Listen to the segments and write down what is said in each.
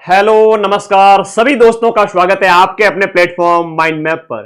Hello नमस्कार सभी दोस्तों का स्वागत है आपके अपने प्लेटफॉर्म माइंड मैप पर।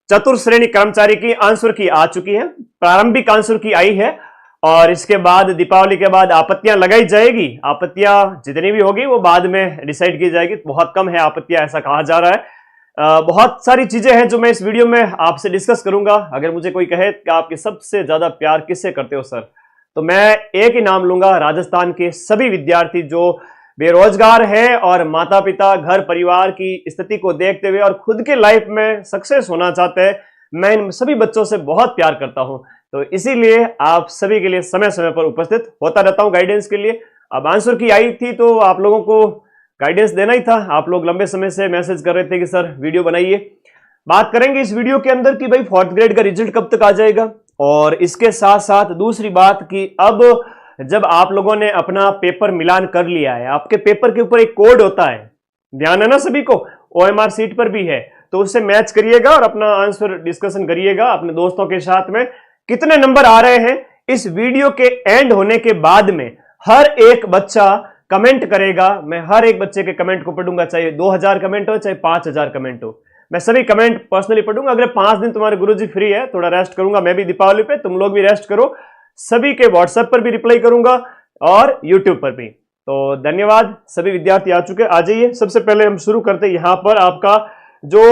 चतुर्थ श्रेणी कर्मचारी की आंसर की आ चुकी है, प्रारंभिक आंसर की आई है और इसके बाद दीपावली के बाद आपत्तियां लगाई जाएगी। आपत्तियां जितनी भी होगी वो बाद में डिसाइड की जाएगी। बहुत कम है आपत्तियां, ऐसा कहा जा रहा है। बहुत सारी चीजें हैं जो मैं इस वीडियो में आपसे डिस्कस करूंगा। अगर मुझे कोई कहे कि आपके सबसे ज्यादा प्यार किससे करते हो सर, तो मैं एक ही नाम लूंगा, राजस्थान के सभी विद्यार्थी जो बेरोजगार है और माता पिता घर परिवार की स्थिति को देखते हुए और खुद के लाइफ में सक्सेस होना चाहते हैं। मैं इन सभी बच्चों से बहुत प्यार करता हूं, तो इसीलिए आप सभी के लिए समय समय पर उपस्थित होता रहता हूं गाइडेंस के लिए। अब आंसर की आई थी तो आप लोगों को गाइडेंस देना ही था। आप लोग लंबे समय से मैसेज कर रहे थे कि सर वीडियो बनाइए। बात करेंगे इस वीडियो के अंदर कि भाई फोर्थ ग्रेड का रिजल्ट कब तक आ जाएगा, और इसके साथ साथ दूसरी बात कि अब जब आप लोगों ने अपना पेपर मिलान कर लिया है, आपके पेपर के ऊपर एक कोड होता है, ध्यान है ना सभी को, ओएमआर सीट पर भी है, तो उससे मैच करिएगा और अपना आंसर डिस्कशन करिएगा अपने दोस्तों के साथ में। कितने नंबर आ रहे हैं इस वीडियो के एंड होने के बाद में हर एक बच्चा कमेंट करेगा। मैं हर एक बच्चे के कमेंट को पढ़ूंगा, चाहे 2000 कमेंट हो चाहे 5000 कमेंट हो, मैं सभी कमेंट पर्सनली पढ़ूंगा। अगले 5 दिन तुम्हारे गुरुजी फ्री है, थोड़ा रेस्ट करूंगा मैं भी दीपावली पे, तुम लोग भी रेस्ट करो। सभी के व्हाट्सएप पर भी रिप्लाई करूंगा और यूट्यूब पर भी। तो धन्यवाद, सभी विद्यार्थी आ चुके, आ जाइए। सबसे पहले हम शुरू करते हैं यहां पर आपका जो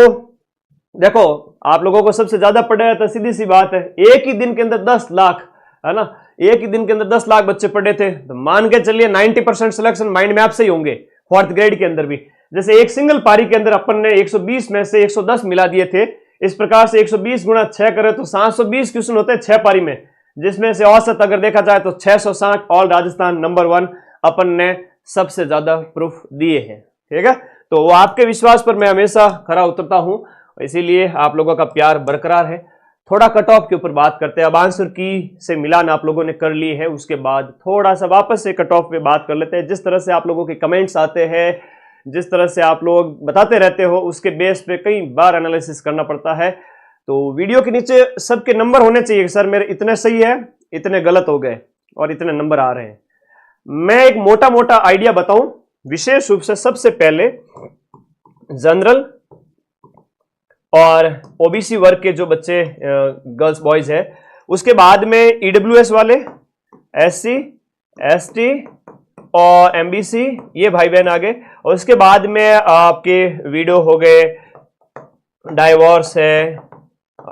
देखो आप लोगों को सबसे ज्यादा पढ़ाया था, सीधी सी बात है, एक ही दिन के अंदर 10 लाख, है ना, एक ही दिन के अंदर 10 लाख बच्चे पढ़े थे, तो मान के चलिए 90% सिलेक्शन माइंड मैप से ही होंगे फोर्थ ग्रेड के अंदर भी। जैसे एक सिंगल पारी के अंदर अपन ने 120 में से 110 मिला दिए थे, इस प्रकार से 120 गुणा 6 करें तो 720 क्वेश्चन होते हैं 6 पारी में, जिसमें से औसत अगर देखा जाए तो 660 ऑल राजस्थान नंबर 1 अपन ने सबसे ज्यादा प्रूफ दिए हैं। ठीक है, तो वो आपके विश्वास पर मैं हमेशा खरा उतरता हूं, इसीलिए आप लोगों का प्यार बरकरार है। थोड़ा कट ऑफ के ऊपर बात करते हैं। अब आंसर की से मिलान आप लोगों ने कर ली है, उसके बाद थोड़ा सा वापस से कट ऑफ पे बात कर लेते हैं। जिस तरह से आप लोगों के कमेंट्स आते हैं, जिस तरह से आप लोग बताते रहते हो, उसके बेस पे कई बार एनालिसिस करना पड़ता है। तो वीडियो के नीचे सबके नंबर होने चाहिए सर मेरे इतने सही है, इतने गलत हो गए और इतने नंबर आ रहे हैं। मैं एक मोटा मोटा आइडिया बताऊं, विशेष रूप से सबसे पहले जनरल और ओबीसी वर्ग के जो बच्चे गर्ल्स बॉयज है, उसके बाद में ईडब्ल्यूएस वाले, एससी एसटी और एमबीसी, ये भाई बहन आ गए, और उसके बाद में आपके वीडियो हो गए, डाइवोर्स है,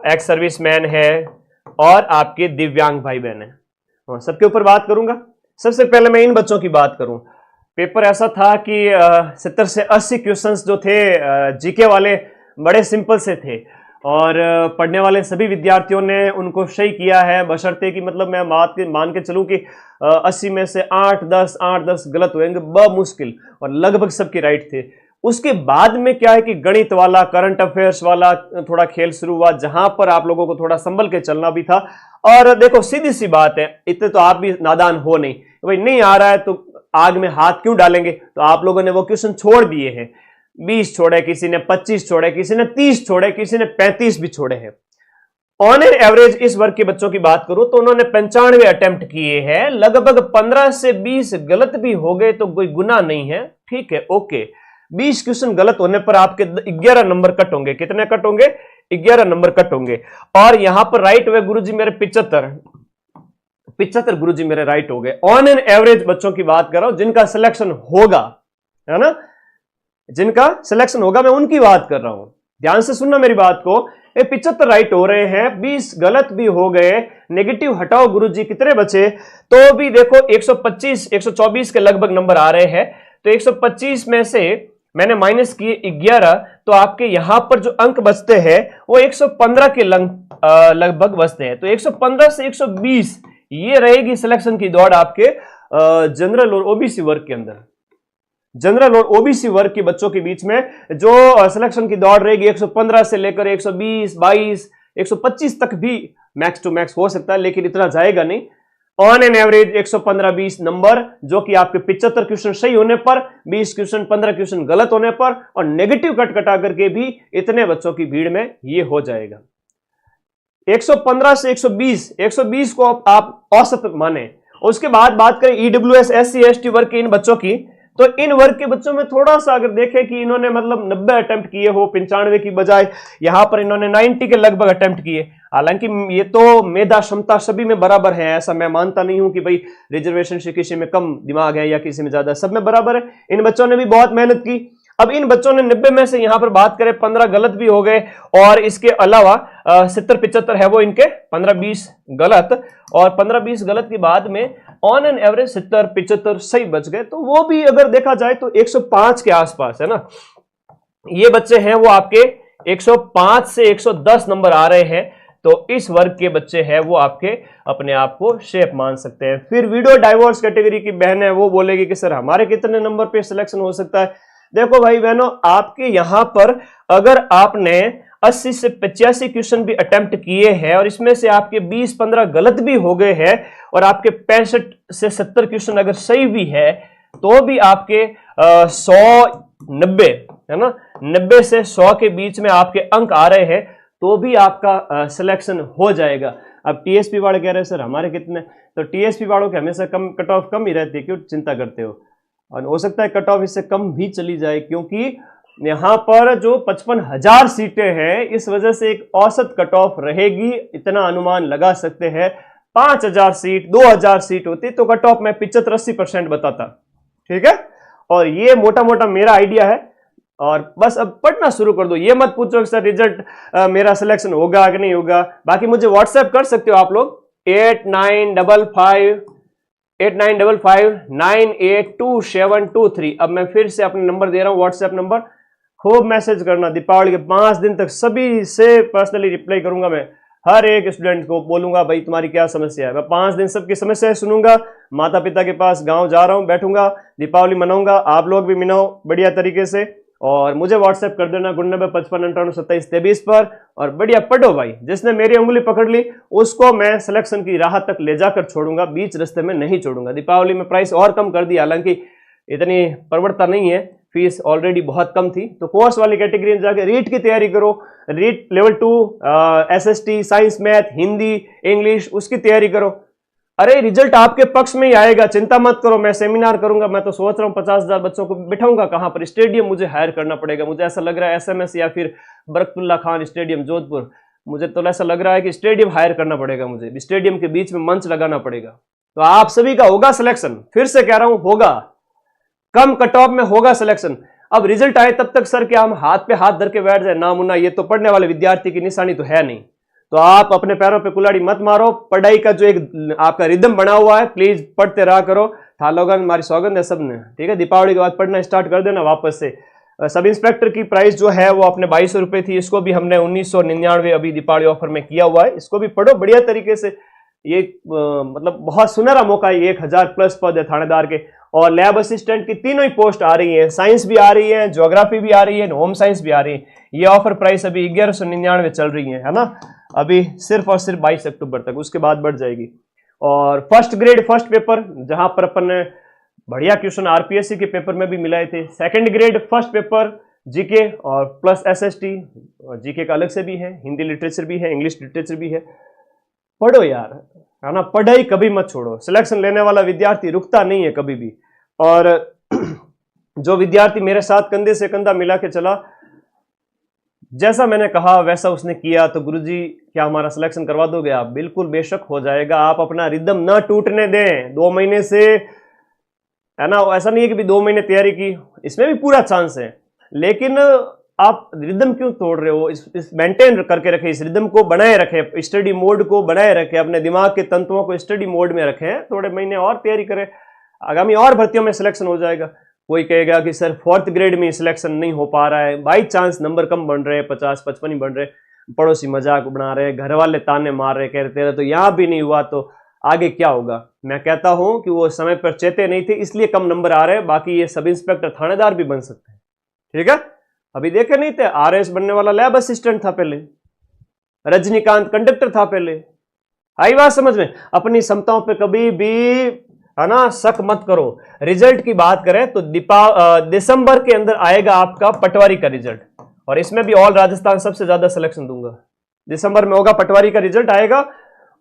एक्स सर्विसमैन है और आपके दिव्यांग भाई बहन है, सबके ऊपर बात करूंगा। सबसे पहले मैं इन बच्चों की बात करूं, पेपर ऐसा था कि 70 से 80 क्वेश्चंस जो थे जीके वाले बड़े सिंपल से थे, और पढ़ने वाले सभी विद्यार्थियों ने उनको सही किया है, बशर्ते कि मतलब मैं मान के चलूं कि 80 में से 8-10 गलत होंगे बमुश्किल, और लगभग सबके राइट थे। उसके बाद में क्या है कि गणित वाला, करंट अफेयर्स वाला थोड़ा खेल शुरू हुआ, जहां पर आप लोगों को थोड़ा संभल के चलना भी था। और देखो सीधी सी बात है, इतने तो आप भी नादान हो नहीं, भाई नहीं आ रहा है तो आग में हाथ क्यों डालेंगे। तो आप लोगों ने वो क्वेश्चन छोड़ दिए हैं, 20 छोड़े, किसी ने 25 छोड़े, किसी ने 30 छोड़े, किसी ने 35 भी छोड़े हैं। ऑन एन एवरेज इस वर्ग के बच्चों की बात करूं तो उन्होंने 95 अटेम्प्ट किए हैं, लगभग 15 से 20 गलत भी हो गए तो कोई गुनाह नहीं है, ठीक है, ओके। 20 क्वेश्चन गलत होने पर आपके 11 नंबर कट होंगे। कितने कट होंगे? 11 नंबर कट होंगे। और यहां पर राइट हुए गुरुजी मेरे 75 गुरुजी मेरे राइट हो गए। ऑन एन एवरेज बच्चों की बात कर रहा हूं जिनका सिलेक्शन होगा, है ना, जिनका सिलेक्शन होगा, मैं उनकी बात कर रहा हूं। ध्यान से सुनना मेरी बात को, 75 राइट हो रहे हैं, 20 गलत भी हो गए, नेगेटिव हटाओ गुरुजी, कितने बचे? तो भी देखो 125 124 के लगभग नंबर आ रहे हैं। तो 125 में से मैंने माइनस किए 11, तो आपके यहां पर जो अंक बचते हैं वो 115 के लगभग बचते हैं। तो 115 से 120 ये रहेगी सिलेक्शन की दौड़ आपके जनरल और ओबीसी वर्ग के अंदर। जनरल और ओबीसी वर्ग के बच्चों के बीच में जो सिलेक्शन की दौड़ रहेगी 115 से लेकर 120, 22, 125 तक भी मैक्स टू मैक्स हो सकता है, लेकिन इतना जाएगा नहीं। ऑन एन एवरेज 115-20 नंबर, जो कि आपके 75 क्वेश्चन सही होने पर, 20 क्वेश्चन 15 क्वेश्चन गलत होने पर और नेगेटिव कट कटा करके भी इतने बच्चों की भीड़ में ये हो जाएगा। 115 से 120 को आप औसत माने। उसके बाद बात करें ईडब्ल्यूएस, एससी, एसटी वर्ग के इन बच्चों की, तो इन वर्ग के बच्चों में थोड़ा सा अगर देखें कि इन्होंने मतलब 90 अटेम्प्ट किए हो 95 की बजाय, यहां पर इन्होंने 90 के लगभग अटेम्प्ट किए। हालांकि ये तो मेधा क्षमता सभी में बराबर है, ऐसा मैं मानता नहीं हूं कि भाई रिजर्वेशन से किसी में कम दिमाग है या किसी में ज्यादा, सब में बराबर है। इन बच्चों ने भी बहुत मेहनत की। अब इन बच्चों ने 90 में से यहां पर बात करें 15 गलत भी हो गए, और इसके अलावा 70-75 है वो इनके 15-20 गलत, और 15-20 गलत के बाद में ऑन एन एवरेज 70-75 सही बच गए। तो वो भी अगर देखा जाए तो 105 के आसपास है ना। ये बच्चे हैं वो आपके 105 से 110 नंबर आ रहे हैं। तो इस वर्ग के बच्चे हैं वो आपके अपने आप को शेफ मान सकते हैं। फिर वीडियो डाइवोर्स कैटेगरी की बहन है, वो बोलेगी कि सर हमारे कितने नंबर पे सिलेक्शन हो सकता है। देखो भाई बहनों, आपके यहां पर अगर आपने 80 से 85 क्वेश्चन भी अटेम्प्ट किए हैं और इसमें से आपके 20-15 गलत भी हो गए हैं, और आपके 65 से 70 क्वेश्चन अगर सही भी है, तो भी आपके 100-90 है ना, 90 से 100 के बीच में आपके अंक आ रहे हैं, तो भी आपका सिलेक्शन हो जाएगा। अब टीएसपी वाले कह रहे हैं सर हमारे कितने, तो टीएसपी वालों के हमेशा कम कट ऑफ कम ही रहती है, क्यों चिंता करते हो। और हो सकता है कट ऑफ इससे कम भी चली जाए, क्योंकि यहां पर जो 55,000 सीटें हैं, इस वजह से एक औसत कट ऑफ रहेगी, इतना अनुमान लगा सकते हैं। 5,000 सीट 2,000 सीट होती तो कट ऑफ में 75-80% बताता, ठीक है। और ये मोटा मोटा मेरा आइडिया है, और बस अब पढ़ना शुरू कर दो। ये मत पूछो कि सर रिजल्ट मेरा सिलेक्शन होगा कि नहीं होगा। बाकी मुझे व्हाट्सएप कर सकते हो आप लोग 8955982723। अब मैं फिर से अपना नंबर दे रहा हूं, व्हाट्सएप नंबर। खूब मैसेज करना, दीपावली के 5 दिन तक सभी से पर्सनली रिप्लाई करूंगा। मैं हर एक स्टूडेंट को बोलूंगा भाई तुम्हारी क्या समस्या है, मैं 5 दिन सबकी समस्याएं सुनूंगा। माता पिता के पास गांव जा रहा हूं, बैठूंगा, दीपावली मनाऊंगा, आप लोग भी मनाओ बढ़िया तरीके से। और मुझे व्हाट्सएप कर देना 9955582723 पर, और बढ़िया पढ़ो भाई। जिसने मेरी उंगली पकड़ ली उसको मैं सिलेक्शन की राह तक ले जाकर छोड़ूंगा, बीच रास्ते में नहीं छोड़ूंगा। दीपावली में प्राइस और कम कर दिया, हालांकि इतनी प्रवृत्ता नहीं है, फीस ऑलरेडी बहुत कम थी। तो कोर्स वाली कैटेगरी में जाके रीट की तैयारी करो, REET level 2 SST science math Hindi English उसकी तैयारी करो। अरे रिजल्ट आपके पक्ष में ही आएगा, चिंता मत करो। मैं सेमिनार करूंगा, मैं तो सोच रहा हूँ 50,000 बच्चों को बिठाऊंगा। कहां पर? स्टेडियम मुझे हायर करना पड़ेगा। मुझे ऐसा लग रहा है एसएमएस या फिर बरकतुल्ला खान स्टेडियम जोधपुर, मुझे तो ऐसा लग रहा है कि स्टेडियम हायर करना पड़ेगा। मुझे स्टेडियम के बीच में मंच लगाना पड़ेगा। तो आप सभी का होगा सिलेक्शन, फिर से कह रहा हूं होगा, कम कट ऑफ में होगा सिलेक्शन। अब रिजल्ट आए तब तक सर क्या हम हाथ पे हाथ धर के बैठ जाए? ना मुन्ना, ये तो पढ़ने वाले विद्यार्थी की निशानी तो है नहीं। तो आप अपने पैरों पे कुल्हाड़ी मत मारो। पढ़ाई का जो एक आपका रिदम बना हुआ है, प्लीज पढ़ते रहा करो। ठालोगन हमारी सौगंध है सबने, ठीक है। दीपावली के बाद पढ़ना स्टार्ट कर देना वापस से। सब इंस्पेक्टर की प्राइस जो है वो अपने 2200 रुपए थी, इसको भी हमने 1999 अभी दीपावली ऑफर में किया हुआ है। इसको भी पढ़ो बढ़िया तरीके से। ये मतलब बहुत सुनहरा मौका है। 1000 प्लस पद है थानेदार के, और लैब असिस्टेंट की तीनों ही पोस्ट आ रही है। साइंस भी आ रही है, ज्योग्राफी भी आ रही है, होम साइंस भी आ रही है। ये ऑफर प्राइस अभी 1199 चल रही है ना, अभी सिर्फ और सिर्फ 22 अक्टूबर तक, उसके बाद बढ़ जाएगी। और फर्स्ट ग्रेड फर्स्ट पेपर, जहां पर अपन ने बढ़िया क्वेश्चन आरपीएससी के पेपर में भी मिलाए थे। Second grade first paper GK और प्लस एसएसटी, जीके का अलग से भी है, हिंदी लिटरेचर भी है, इंग्लिश लिटरेचर भी है। पढ़ो यार, है ना, पढ़ाई कभी मत छोड़ो। सिलेक्शन लेने वाला विद्यार्थी रुकता नहीं है कभी भी। और जो विद्यार्थी मेरे साथ कंधे से कंधा मिला के चला, जैसा मैंने कहा वैसा उसने किया, तो गुरुजी क्या हमारा सिलेक्शन करवा दोगे आप? बिल्कुल बेशक हो जाएगा। आप अपना रिदम ना टूटने दें। 2 महीने से, है ना, ऐसा नहीं है कि भी 2 महीने तैयारी की, इसमें भी पूरा चांस है, लेकिन आप रिदम क्यों तोड़ रहे हो? इस मेंटेन करके रखें, इस रिदम को बनाए रखें, स्टडी मोड को बनाए रखें, अपने दिमाग के तंतुओं को स्टडी मोड में रखें। थोड़े महीने और तैयारी करें, आगामी और भर्तियों में सिलेक्शन हो जाएगा। कोई कहेगा कि सर 4th ग्रेड में सिलेक्शन नहीं हो पा रहा है, बाई चांस नंबर कम बन रहे हैं, 50-55 ही बन रहे, पड़ोसी मजाक बना रहे, घर वाले ताने मार रहे, कह रहे तेरा तो यहां भी नहीं हुआ, तो आगे क्या होगा? मैं कहता हूं कि वो समय पर चेते नहीं थे, इसलिए कम नंबर आ रहे हैं। बाकी ये सब इंस्पेक्टर थानेदार भी बन सकते हैं, ठीक है। अभी देखे नहीं थे, आरएस बनने वाला लैब असिस्टेंट था पहले, रजनीकांत कंडक्टर था पहले। आई बात समझ में? अपनी क्षमताओं पे कभी भी, है ना, शक मत करो। रिजल्ट की बात करें तो दिसंबर के अंदर आएगा आपका पटवारी का रिजल्ट, और इसमें भी ऑल राजस्थान सबसे ज्यादा सिलेक्शन दूंगा। दिसंबर में होगा पटवारी का रिजल्ट आएगा,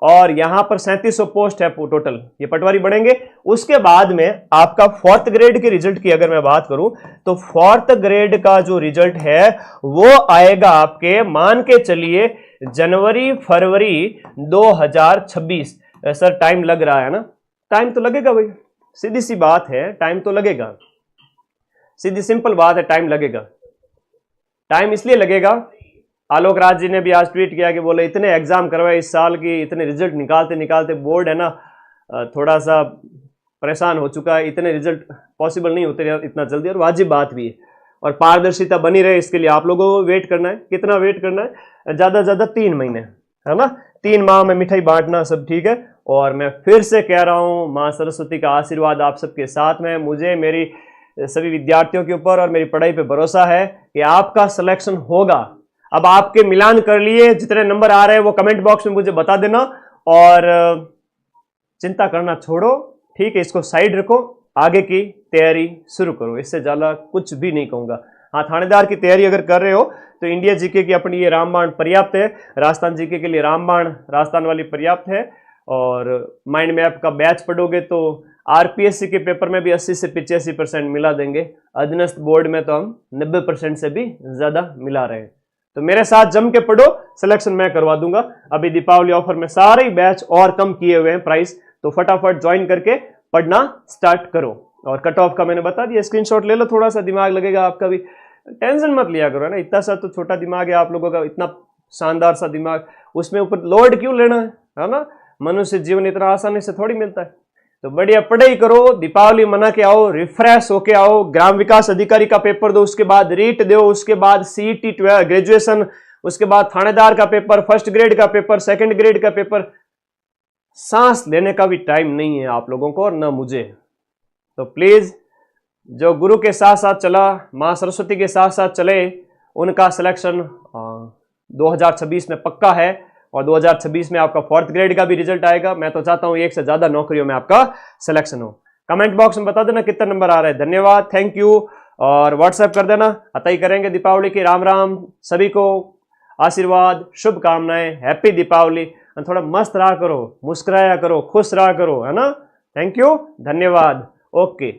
और यहां पर 3700 पोस्ट है टोटल, ये पटवारी बढ़ेंगे। उसके बाद में आपका 4th ग्रेड के रिजल्ट की अगर मैं बात करूं तो 4th ग्रेड का जो रिजल्ट है वो आएगा आपके, मान के चलिए जनवरी फरवरी 2026। सर टाइम लग रहा है ना, टाइम तो लगेगा भाई, सीधी सी बात है, टाइम तो लगेगा, सीधी सिंपल बात है, टाइम लगेगा। टाइम इसलिए लगेगा, आलोक राज जी ने भी आज ट्वीट किया कि बोले इतने एग्जाम करवाए इस साल की, इतने रिजल्ट निकालते निकालते बोर्ड है ना थोड़ा सा परेशान हो चुका है, इतने रिजल्ट पॉसिबल नहीं होते इतना जल्दी, और वाजिब बात भी है। और पारदर्शिता बनी रहे इसके लिए आप लोगों को वेट करना है। कितना वेट करना है? ज्यादा ज्यादा 3 महीने, है ना, 3 माह में मिठाई बांटना, सब ठीक है। और मैं फिर से कह रहा हूं, मां सरस्वती का आशीर्वाद आप सबके साथ में, मुझे मेरी सभी विद्यार्थियों के ऊपर और मेरी पढ़ाई पे भरोसा है कि आपका सिलेक्शन होगा। अब आपके मिलान कर लिए, जितने नंबर आ रहे हैं वो कमेंट बॉक्स में मुझे बता देना, और चिंता करना छोड़ो, ठीक है, इसको साइड रखो, आगे की तैयारी शुरू करो, इससे ज्यादा कुछ भी नहीं कहूंगा। हाँ, थानेदार की तैयारी अगर कर रहे हो तो इंडिया जीके की अपनी ये रामबाण पर्याप्त है, राजस्थान जीके के लिए रामबाण राजस्थान वाली पर्याप्त है। और माइंड मैप का बैच पढ़ोगे तो आरपीएससी के पेपर में भी 80 से 85% मिला देंगे, अधीनस्थ बोर्ड में तो हम 90% से भी ज्यादा मिला रहे हैं। तो मेरे साथ जम के पढ़ो, सिलेक्शन मैं करवा दूंगा। अभी दीपावली ऑफर में सारे बैच और कम किए हुए हैं प्राइस, तो फटाफट ज्वाइन करके पढ़ना स्टार्ट करो। और कट ऑफ का मैंने बता दिया, स्क्रीनशॉट ले लो, थोड़ा सा दिमाग लगेगा आपका भी, टेंशन मत लिया करो, है ना, इतना सा तो छोटा दिमाग है आप लोगों का, इतना शानदार सा दिमाग, उसमें ऊपर लोड क्यों लेना है ना, मनुष्य जीवन इतना आसानी से थोड़ी मिलता है। तो बढ़िया पढ़ाई करो, दीपावली मना के आओ, रिफ्रेश होके आओ, ग्राम विकास अधिकारी का पेपर दो, उसके बाद रीट दो, उसके बाद सीईटी ग्रेजुएशन, उसके बाद थानेदार का पेपर, 1st ग्रेड का पेपर, 2nd ग्रेड का पेपर। सांस लेने का भी टाइम नहीं है आप लोगों को और न मुझे। तो प्लीज जो गुरु के साथ साथ चला, मां सरस्वती के साथ साथ चले, उनका सिलेक्शन 2026 में पक्का है। और 2026 में आपका 4th ग्रेड का भी रिजल्ट आएगा। मैं तो चाहता हूं 1 से ज्यादा नौकरियों में आपका सिलेक्शन हो। कमेंट बॉक्स में बता देना कितना नंबर आ रहा है। धन्यवाद, थैंक यू, और व्हाट्सएप कर देना, अतई करेंगे दीपावली की। राम राम, सभी को आशीर्वाद, शुभकामनाएं, हैप्पी दीपावली। थोड़ा मस्त रहा करो, मुस्कुराया करो, खुश रहा करो, है ना। थैंक यू, धन्यवाद, ओके।